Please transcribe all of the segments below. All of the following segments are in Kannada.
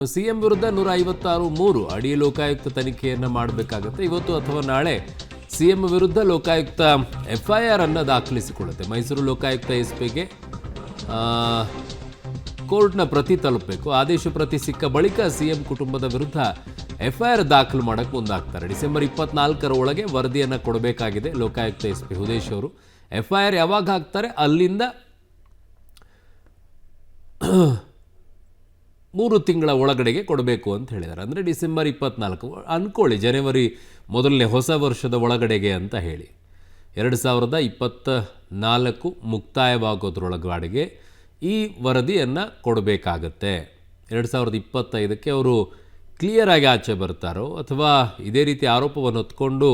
ಸಿಎಂ ವಿರುದ್ಧ 156(3) ಅಡಿ ಲೋಕಾಯುಕ್ತ ತನಿಖೆಯನ್ನು ಮಾಡಬೇಕಾಗುತ್ತೆ. ಇವತ್ತು ಅಥವಾ ನಾಳೆ ಸಿಎಂ ವಿರುದ್ಧ ಲೋಕಾಯುಕ್ತ ಎಫ್ಐಆರ್ ಅನ್ನು ದಾಖಲಿಸಿಕೊಳ್ಳುತ್ತೆ. ಮೈಸೂರು ಲೋಕಾಯುಕ್ತ ಎಸ್ಪಿಗೆ ಕೋರ್ಟ್ನ ಪ್ರತಿ ತಲುಪಬೇಕು. ಆದೇಶ ಪ್ರತಿ ಸಿಕ್ಕ ಬಳಿಕ ಸಿಎಂ ಕುಟುಂಬದ ವಿರುದ್ಧ ಎಫ್ಐಆರ್ ದಾಖಲು ಮಾಡಕ್ಕೆ ಮುಂದಾಗ್ತಾರೆ. ಡಿಸೆಂಬರ್ 24ರ ಒಳಗೆ ವರದಿಯನ್ನು ಕೊಡಬೇಕಾಗಿದೆ ಲೋಕಾಯುಕ್ತ ಎಸ್ಪಿ ಹುದೇಶ್ ಅವರು. ಎಫ್ಐಆರ್ ಯಾವಾಗ ಹಾಕ್ತಾರೆ ಅಲ್ಲಿಂದ 3 ತಿಂಗಳ ಒಳಗಡೆಗೆ ಕೊಡಬೇಕು ಅಂತ ಹೇಳಿದ್ದಾರೆ. ಅಂದರೆ ಡಿಸೆಂಬರ್ 24 ಅಂದ್ಕೊಳ್ಳಿ, ಜನವರಿ ಮೊದಲನೇ ಹೊಸ ವರ್ಷದ ಒಳಗಡೆಗೆ ಅಂತ ಹೇಳಿ. 2024 ಮುಕ್ತಾಯವಾಗೋದ್ರೊಳಗಡೆಗೆ ಈ ವರದಿಯನ್ನು ಕೊಡಬೇಕಾಗತ್ತೆ. 2025ಕ್ಕೆ ಅವರು ಕ್ಲಿಯರಾಗಿ ಆಚೆ ಬರ್ತಾರೋ ಅಥವಾ ಇದೇ ರೀತಿ ಆರೋಪವನ್ನು ಹೊತ್ಕೊಂಡು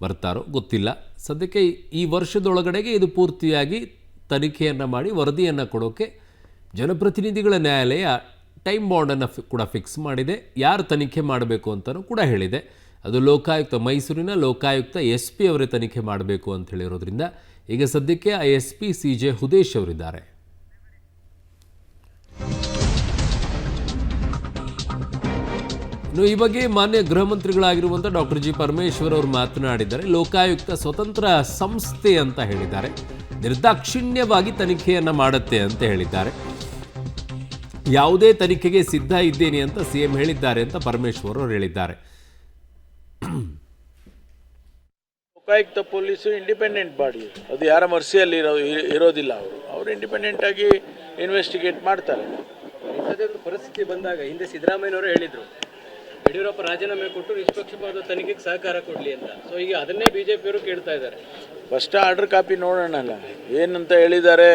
ಬರ್ತಾರೋ ಗೊತ್ತಿಲ್ಲ. ಸದ್ಯಕ್ಕೆ ಈ ವರ್ಷದೊಳಗಡೆಗೆ ಇದು ಪೂರ್ತಿಯಾಗಿ ತನಿಖೆಯನ್ನು ಮಾಡಿ ವರದಿಯನ್ನು ಕೊಡೋಕ್ಕೆ ಜನಪ್ರತಿನಿಧಿಗಳ ನ್ಯಾಯಾಲಯ ಟೈಮ್ ಬಾಂಡನ್ನು ಕೂಡ ಫಿಕ್ಸ್ ಮಾಡಿದೆ. ಯಾರು ತನಿಖೆ ಮಾಡಬೇಕು ಅಂತಲೂ ಕೂಡ ಹೇಳಿದೆ. ಅದು ಲೋಕಾಯುಕ್ತ, ಮೈಸೂರಿನ ಲೋಕಾಯುಕ್ತ ಎಸ್ ಪಿ ಅವರೇ ತನಿಖೆ ಮಾಡಬೇಕು ಅಂತ ಹೇಳಿರೋದ್ರಿಂದ ಈಗ ಸದ್ಯಕ್ಕೆ ಆ ಎಸ್ ಪಿ CJ ಹುದೇಶ್ ಅವರಿದ್ದಾರೆ. ಇನ್ನು ಈ ಬಗ್ಗೆ ಮಾನ್ಯ ಗೃಹ ಮಂತ್ರಿಗಳಾಗಿರುವಂಥ ಡಾಕ್ಟರ್ ಜಿ ಪರಮೇಶ್ವರ್ ಅವರು ಮಾತನಾಡಿದ್ದಾರೆ. ಲೋಕಾಯುಕ್ತ ಸ್ವತಂತ್ರ ಸಂಸ್ಥೆ ಅಂತ ಹೇಳಿದ್ದಾರೆ. ನಿರ್ದಾಕ್ಷಿಣ್ಯವಾಗಿ ತನಿಖೆಯನ್ನು ಮಾಡುತ್ತೆ ಅಂತ ಹೇಳಿದ್ದಾರೆ. ಯಾವುದೇ ತನಿಖೆಗೆ ಸಿದ್ಧ ಇದ್ದೇನೆ ಅಂತ ಸಿಎಂ ಹೇಳಿದ್ದಾರೆ ಅಂತ ಪರಮೇಶ್ವರ್ ಅವರು ಹೇಳಿದ್ದಾರೆ. ಲೋಕಾಯುಕ್ತ ಪೊಲೀಸು ಇಂಡಿಪೆಂಡೆಂಟ್ ಬಾಡಿ, ಅದು ಯಾರ ಮರ್ಸಿಯಲ್ಲಿ ಇರೋದಿಲ್ಲ. ಅವರು ಇಂಡಿಪೆಂಡೆಂಟ್ ಆಗಿ ಇನ್ವೆಸ್ಟಿಗೇಟ್ ಮಾಡ್ತಾರೆ. ಇಂಥದ್ದೊಂದು ಪರಿಸ್ಥಿತಿ ಬಂದಾಗ ಹಿಂದೆ ಸಿದ್ದರಾಮಯ್ಯನವರು ಹೇಳಿದರು, ಯಡಿಯೂರಪ್ಪ ರಾಜೀನಾಮೆ ಕೊಟ್ಟು ನಿಷ್ಪಕ್ಷಪಾತ ತನಿಖೆಗೆ ಸಹಕಾರ ಕೊಡಲಿ ಅಂತ. ಸೊ ಈಗ ಅದನ್ನೇ ಬಿಜೆಪಿಯವರು ಕೇಳ್ತಾ ಇದ್ದಾರೆ. ಫಸ್ಟ್ ಆರ್ಡರ್ ಕಾಪಿ ನೋಡೋಣಲ್ಲ ಏನಂತ ಹೇಳಿದ್ದಾರೆ.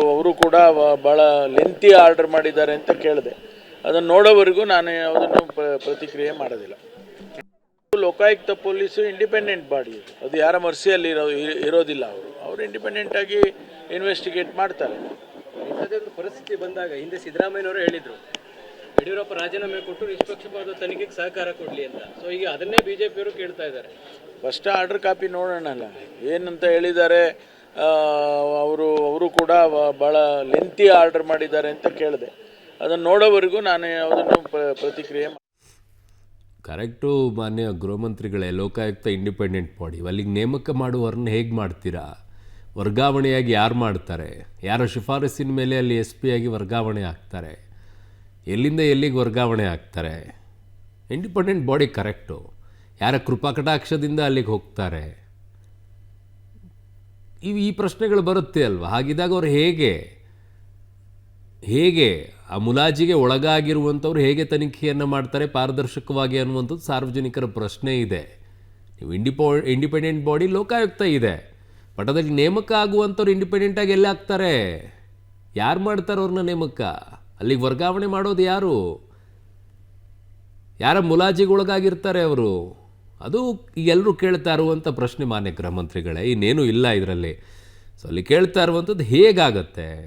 ಅವರು ಕೂಡ ಭಾಳ ಲೆಂತಿ ಆರ್ಡರ್ ಮಾಡಿದ್ದಾರೆ ಅಂತ ಕೇಳಿದೆ. ಅದನ್ನು ನೋಡೋವರೆಗೂ ನಾನು ಯಾವುದನ್ನು ಪ್ರತಿಕ್ರಿಯೆ ಮಾಡೋದಿಲ್ಲ. ಲೋಕಾಯುಕ್ತ ಪೊಲೀಸು ಇಂಡಿಪೆಂಡೆಂಟ್ ಬಾಡಿ, ಅದು ಯಾರ ಮರ್ಸಿಯಲ್ಲಿ ಇರೋದಿಲ್ಲ. ಅವರು ಇಂಡಿಪೆಂಡೆಂಟ್ ಆಗಿ ಇನ್ವೆಸ್ಟಿಗೇಟ್ ಮಾಡ್ತಾರೆ. ಇಂಥದ್ದೊಂದು ಪರಿಸ್ಥಿತಿ ಬಂದಾಗ ಹಿಂದೆ ಸಿದ್ದರಾಮಯ್ಯನವರು ಹೇಳಿದರು, ಯಡಿಯೂರಪ್ಪ ರಾಜೀನಾಮೆ ಕೊಟ್ಟು ನಿಷ್ಪಕ್ಷಪಾತ ತನಿಖೆಗೆ ಸಹಕಾರ ಕೊಡಲಿ ಅಂತ. ಸೊ ಈಗ ಅದನ್ನೇ ಬಿಜೆಪಿಯವರು ಕೇಳ್ತಾ ಇದ್ದಾರೆ. ಫಸ್ಟ್ ಆರ್ಡರ್ ಕಾಪಿ ನೋಡೋಣಲ್ಲ ಏನಂತ ಹೇಳಿದ್ದಾರೆ. ಅವರು ಕೂಡ ಭಾಳ ಲೆಂತಿ ಆರ್ಡರ್ ಮಾಡಿದ್ದಾರೆ ಅಂತ ಕೇಳಿದೆ. ಅದನ್ನು ನೋಡೋವರೆಗೂ ನಾನು ಯಾವುದನ್ನು ಪ್ರತಿಕ್ರಿಯೆ ಕರೆಕ್ಟು. ಮಾನ್ಯ ಗೃಹ ಮಂತ್ರಿಗಳೇ, ಲೋಕಾಯುಕ್ತ ಇಂಡಿಪೆಂಡೆಂಟ್ ಬಾಡಿ, ಅಲ್ಲಿಗೆ ನೇಮಕ ಮಾಡುವವ್ರನ್ನ ಹೇಗೆ ಮಾಡ್ತೀರಾ? ವರ್ಗಾವಣೆಯಾಗಿ ಯಾರು ಮಾಡ್ತಾರೆ? ಯಾರ ಶಿಫಾರಸಿನ ಮೇಲೆ ಅಲ್ಲಿ SP ಆಗಿ ವರ್ಗಾವಣೆ ಆಗ್ತಾರೆ? ಎಲ್ಲಿಂದ ಎಲ್ಲಿಗೆ ವರ್ಗಾವಣೆ ಆಗ್ತಾರೆ? Independent body correct. ಯಾರ ಕೃಪಾಕಟಾಕ್ಷದಿಂದ ಅಲ್ಲಿಗೆ ಹೋಗ್ತಾರೆ? ಈ ಪ್ರಶ್ನೆಗಳು ಬರುತ್ತೆ ಅಲ್ವಾ? ಹಾಗಿದ್ದಾಗ ಅವ್ರು ಹೇಗೆ ಆ ಮುಲಾಜಿಗೆ ಒಳಗಾಗಿರುವಂಥವ್ರು ಹೇಗೆ ತನಿಖೆಯನ್ನು ಮಾಡ್ತಾರೆ ಪಾರದರ್ಶಕವಾಗಿ ಅನ್ನುವಂಥದ್ದು ಸಾರ್ವಜನಿಕರ ಪ್ರಶ್ನೆ ಇದೆ. ನೀವು ಇಂಡಿಪೆಂಡೆಂಟ್ ಬಾಡಿ ಲೋಕಾಯುಕ್ತ ಇದೆ, ಬಟ್ ಅದಕ್ಕೆ ನೇಮಕ ಆಗುವಂಥವ್ರು ಇಂಡಿಪೆಂಡೆಂಟಾಗಿ ಎಲ್ಲ ಆಗ್ತಾರೆ? ಯಾರು ಮಾಡ್ತಾರೆ ಅವ್ರನ್ನ ನೇಮಕ? ಅಲ್ಲಿಗೆ ವರ್ಗಾವಣೆ ಮಾಡೋದು ಯಾರು? ಯಾರ ಮುಲಾಜಿಗೆ ಒಳಗಾಗಿರ್ತಾರೆ ಅವರು? ಅದು ಎಲ್ಲರೂ ಕೇಳ್ತಾ ಇರುವಂಥ ಪ್ರಶ್ನೆ ಮಾನ್ಯ ಗೃಹ ಮಂತ್ರಿಗಳೇ. ಇನ್ನೇನು ಇಲ್ಲ ಇದರಲ್ಲಿ. ಸೊ ಅಲ್ಲಿ ಕೇಳ್ತಾ ಇರುವಂಥದ್ದು ಹೇಗಾಗತ್ತೆ?